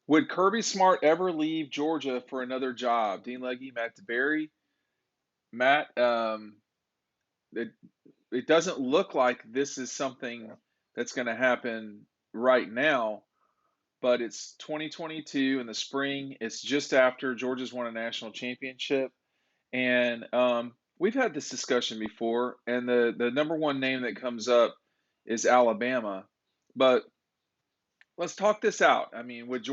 Would Kirby Smart ever leave Georgia for another job? Dean Legge, Matt DeBerry, Matt. It it doesn't look like this is something that's going to happen right now, but it's 2022 in the spring. It's just after Georgia's won a national championship, and we've had this discussion before. And the number one name that comes up is Alabama, but let's talk this out. I mean, would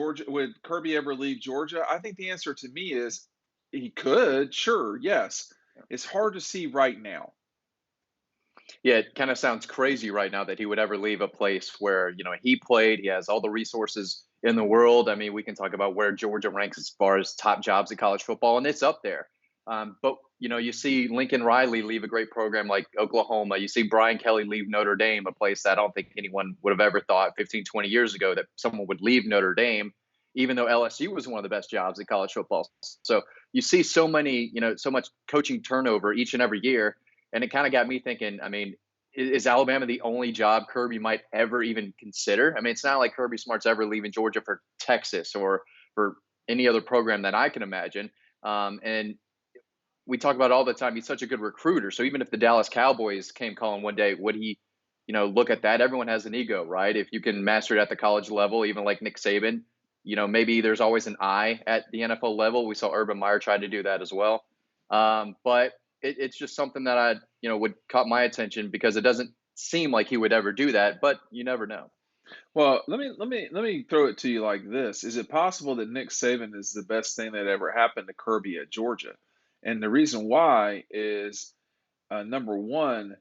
Kirby ever leave Georgia? I think the answer to me is he could, sure, yes. It's hard to see right now. Yeah, it kind of sounds crazy right now that he would ever leave a place where, he played. He has all the resources in the world. I mean, we can talk about where Georgia ranks as far as top jobs in college football, and it's up there. But, you see Lincoln Riley leave a great program like Oklahoma. You see Brian Kelly leave Notre Dame, a place that I don't think anyone would have ever thought 15, 20 years ago that someone would leave Notre Dame, even though LSU was one of the best jobs in college football. So you see so many, so much coaching turnover each and every year. And it kind of got me thinking, I mean, is Alabama the only job Kirby might ever even consider? I mean, it's not like Kirby Smart's ever leaving Georgia for Texas or for any other program that I can imagine. And we talk about it all the time. He's such a good recruiter. So even if the Dallas Cowboys came calling one day, would he, look at that? Everyone has an ego, right? If you can master it at the college level, even like Nick Saban, maybe there's always an eye at the NFL level. We saw Urban Meyer try to do that as well. But it's just something that would caught my attention because it doesn't seem like he would ever do that, but you never know. Well, let me throw it to you like this. Is it possible that Nick Saban is the best thing that ever happened to Kirby at Georgia? And the reason why is number one,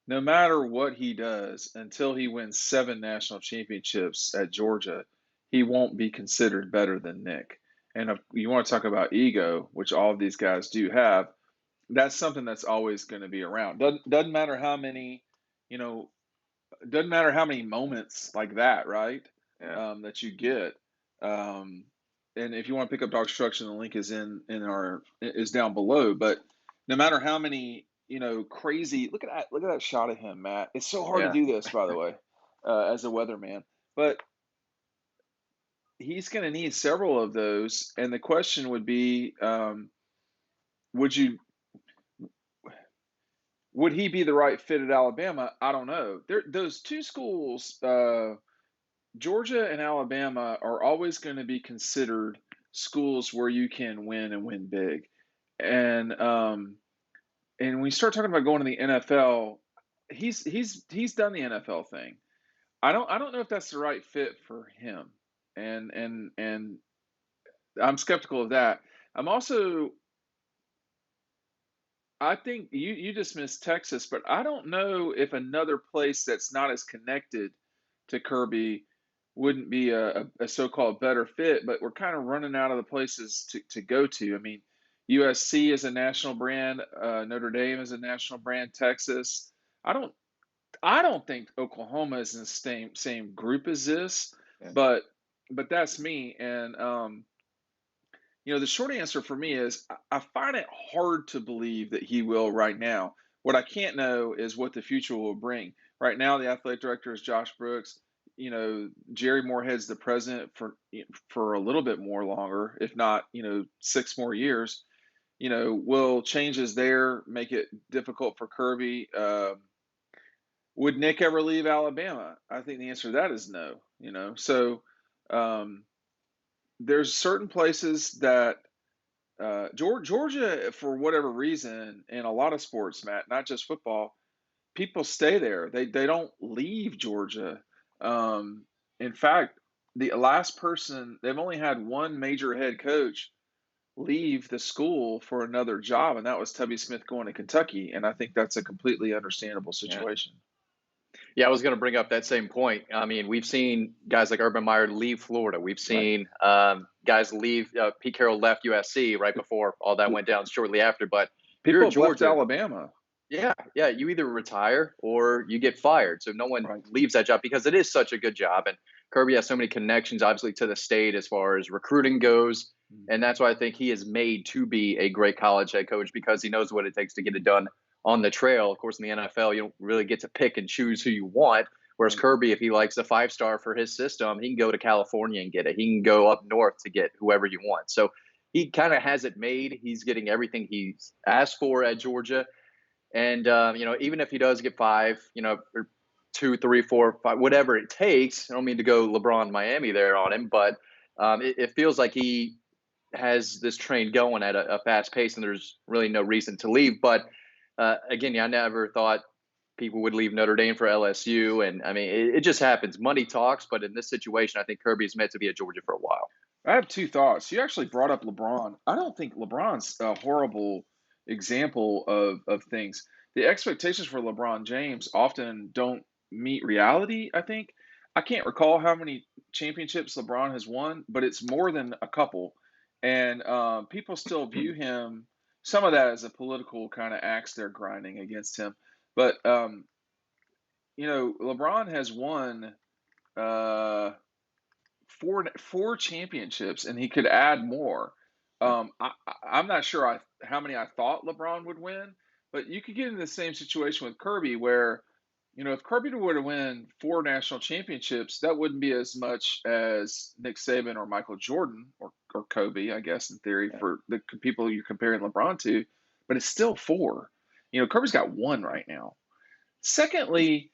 no matter what he does, until he wins 7 national championships at Georgia, he won't be considered better than Nick. And if you want to talk about ego, which all of these guys do have, that's something that's always going to be around. Doesn't matter how many, you know, doesn't matter how many moments like that, right? Yeah. That you get. Um, and if you want to pick up Dog Destruction, the link is in our is down below. But no matter how many, crazy look at that shot of him, Matt. It's so hard to Yeah. do this, by the way, as a weatherman. But he's going to need several of those. And the question would be, would you would he be the right fit at Alabama? I don't know. Those two schools, Georgia and Alabama, are always going to be considered schools where you can win and win big. And when you start talking about going to the NFL, he's done the NFL thing. I don't know if that's the right fit for him, and I'm skeptical of that. I'm also I think you dismissed Texas, but I don't know if another place that's not as connected to Kirby wouldn't be a so-called better fit. But we're kind of running out of the places to go to. I mean, USC is a national brand, Notre Dame is a national brand, Texas. I don't I don't think Oklahoma is in the same group as this, Yeah. but that's me. And the short answer for me is I find it hard to believe that he will right now. What I can't know is what the future will bring. Right now, the athletic director is Josh Brooks. Jerry Moorhead's the president for a little bit more longer, if not 6 more years. Will changes there make it difficult for Kirby? Would Nick ever leave Alabama? I think the answer to that is no. So um, there's certain places that Georgia, for whatever reason, in a lot of sports, Matt, not just football, people stay there. They don't leave Georgia. In fact, the last person they've only had one major head coach leave the school for another job, and that was Tubby Smith going to Kentucky. And I think that's a completely understandable Yeah. situation. Yeah, I was going to bring up that same point. I mean, we've seen guys like Urban Meyer leave Florida. We've Right. seen guys leave. Pete Carroll left USC right before all that went down shortly after. But if you're People at have left Georgia, Alabama. yeah, you either retire or you get fired. So no one Right. leaves that job because it is such a good job. And Kirby has so many connections, obviously, to the state as far as recruiting goes. And Mhm. that's why I think he is made to be a great college head coach because he knows what it takes to get it done on the trail. Of course, in the NFL, you don't really get to pick and choose who you want. Whereas Right. Kirby, if he likes a 5-star for his system, he can go to California and get it. He can go up north to get whoever you want. So he kind of has it made. He's getting everything he's asked for at Georgia. And even if he does get 5, or 2, 3, 4, 5, whatever it takes. I don't mean to go LeBron Miami there on him, but it feels like he has this train going at a fast pace, and there's really no reason to leave. But again, I never thought people would leave Notre Dame for LSU, and I mean, it just happens. Money talks, but in this situation, I think Kirby's meant to be at Georgia for a while. I have two thoughts. You actually brought up LeBron. I don't think LeBron's a horrible example of things. The expectations for LeBron James often don't meet reality, I think. I can't recall how many championships LeBron has won, but it's more than a couple. And people still view him, some of that as a political kind of axe they're grinding against him. But, LeBron has won uh, four championships, and he could add more. I'm not sure how many I thought LeBron would win, but you could get in the same situation with Kirby, where if Kirby were to win four national championships, that wouldn't be as much as Nick Saban or Michael Jordan or Kobe, I guess, in theory, Yeah. for the people you're comparing LeBron to, but it's still four. Kirby's got one right now. Secondly,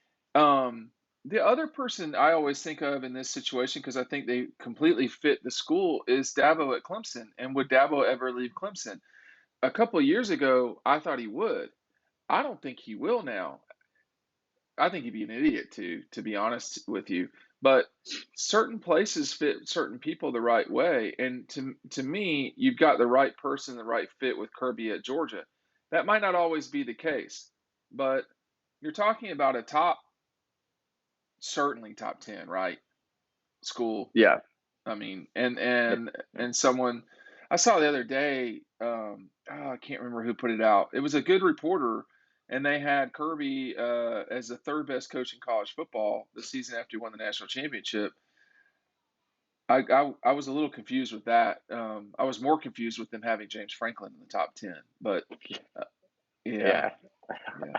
the other person I always think of in this situation, because I think they completely fit the school, is Dabo at Clemson. And would Dabo ever leave Clemson? A couple of years ago, I thought he would. I don't think he will now. I think he'd be an idiot to be honest with you. But certain places fit certain people the right way. And to me, you've got the right person, the right fit with Kirby at Georgia. That might not always be the case, but you're talking about certainly top 10, right? School. Yeah. I mean, and Yep. and and someone I saw the other day, I can't remember who put it out. It was a good reporter, and they had Kirby as the third best coach in college football the season after he won the national championship. I was a little confused with that. I was more confused with them having James Franklin in the top 10, but uh, yeah, Yeah. yeah.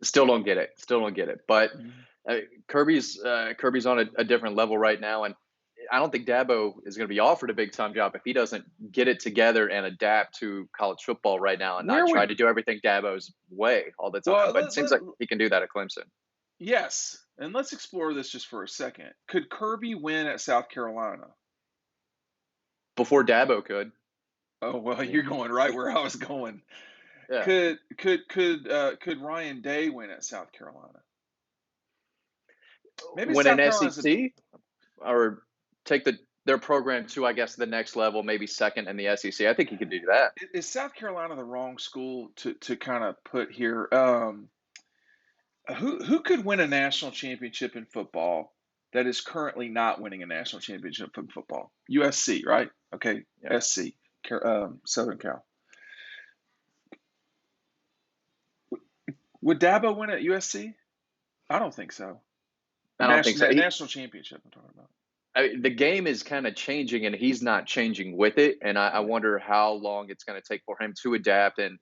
Still don't get it. Still don't get it. But Mhm. Kirby's on a different level right now, and I don't think Dabo is going to be offered a big time job if he doesn't get it together and adapt to college football right now, and Where not try would to do everything Dabo's way all the time. well But it seems like he can do that at Clemson. yes, and let's explore this just for a second. Could Kirby win at South Carolina? Before Dabo could. Oh well, I mean, you're going right where I was going. yeah. Could Ryan Day win at South Carolina? Maybe Win an South Carolina's a SEC or take their program to, I guess, the next level, maybe second in the SEC. I think he could do that. is South Carolina the wrong school to kind of put here? Who could win a national championship in football that is currently not winning a national championship in football? USC, right? Okay, Yeah. SC, Southern Cal. Would Dabo win at USC? I don't think so. I don't think so. National championship, I'm talking about. The game is kind of changing, and he's not changing with it. And I wonder how long it's going to take for him to adapt and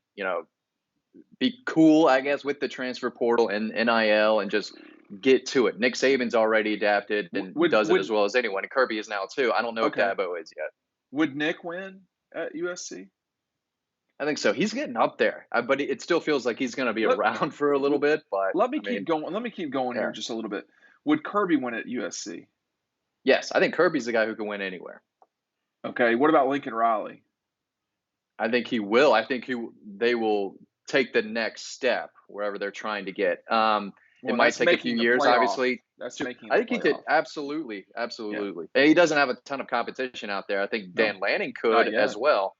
be cool, I guess, with the transfer portal and NIL, and just get to it. Nick Saban's already adapted and Would does it as would well as anyone, and Kirby is now too. I don't know if okay? Dabo is yet. Would Nick win at USC? I think so. He's getting up there, but it still feels like he's going to be Let around for a little bit. But let me I keep mean, going. Let me keep going here yeah, just a little bit. Would Kirby win at USC? yes, I think Kirby's the guy who can win anywhere. Okay. What about Lincoln Riley? I think he will. I think they will take the next step wherever they're trying to get. It Well, might that's take a few making the years, playoff. obviously. That's making I the think he could playoff. absolutely, Yeah. absolutely. And he doesn't have a ton of competition out there. I think No, Dan Lanning not could as yet. well.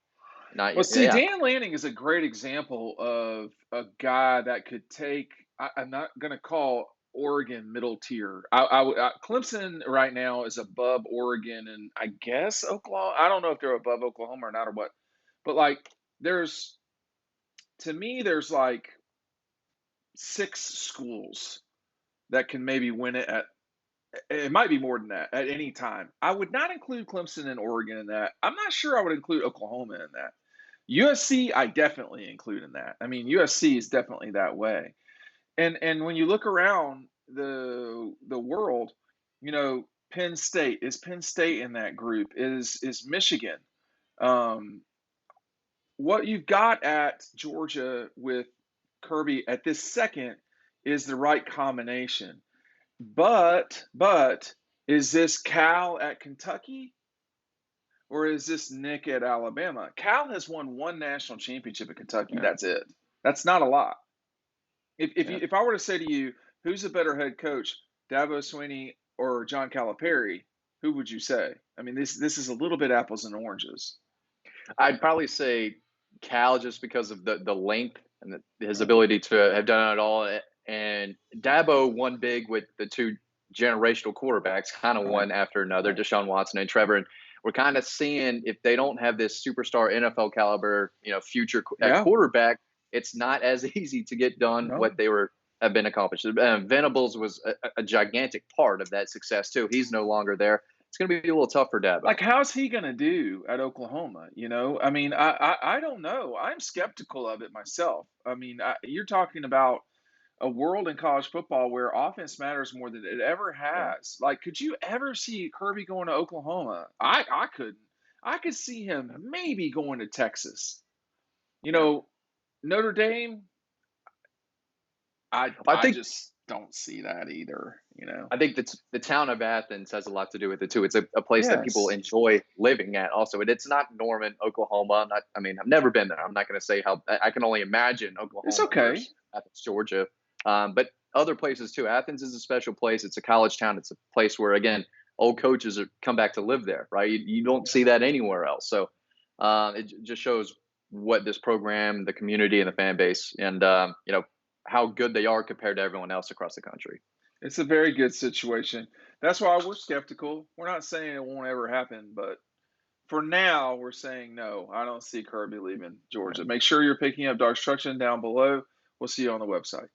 Not Well, yet. see, Yeah. Dan Lanning is a great example of a guy that could take. I'm not going to call Oregon middle tier. Clemson right now is above Oregon and I guess Oklahoma. I don't know if they're above Oklahoma or not or what. But like, there's to me, there's like six schools that can maybe win it at. It might be more than that at any time. I would not include Clemson and Oregon in that. I'm not sure I would include Oklahoma in that. USC, I definitely include in that. I mean, USC is definitely that way. And when you look around, the world, Penn State is Penn State in that group is Michigan. Um, what you've got at Georgia with Kirby at this second is the right combination. But is this Cal at Kentucky or is this Nick at Alabama? Cal has won one national championship at Kentucky. Yeah. That's it. That's not a lot. Yeah. If I were to say to you, who's a better head coach, Dabo Swinney or John Calipari, who would you say? I mean, this is a little bit apples and oranges. I'd probably say Cal just because of the length and his ability to have done it all. And Dabo won big with the two generational quarterbacks, kind of one after another, Deshaun Watson and Trevor. And we're kind of seeing if they don't have this superstar NFL caliber, future at quarterback, it's not as easy to get done what they have been accomplished. Venables was a gigantic part of that success too. He's no longer there. It's going to be a little tough for Dabo. Like, how's he going to do at Oklahoma? I mean, I don't know. I'm skeptical of it myself. I mean, you're talking about a world in college football where offense matters more than it ever has. Like, could you ever see Kirby going to Oklahoma? I couldn't. I could see him maybe going to Texas. Notre Dame, I just don't see that either. I think the town of Athens has a lot to do with it too. It's a place that people enjoy living at. Also, it's not Norman, Oklahoma. I've never been there. I'm not going to say how. I can only imagine Oklahoma. It's okay. Athens, Georgia, but other places too. Athens is a special place. It's a college town. It's a place where again old coaches come back to live there. Right? You don't see that anywhere else. So it just shows what this program, the community, and the fan base, and how good they are compared to everyone else across the country. It's a very good situation. That's why we're skeptical. We're not saying it won't ever happen, but for now, we're saying no. I don't see Kirby leaving Georgia. Make sure you're picking up DAWGSTRUCTION down below. We'll see you on the website.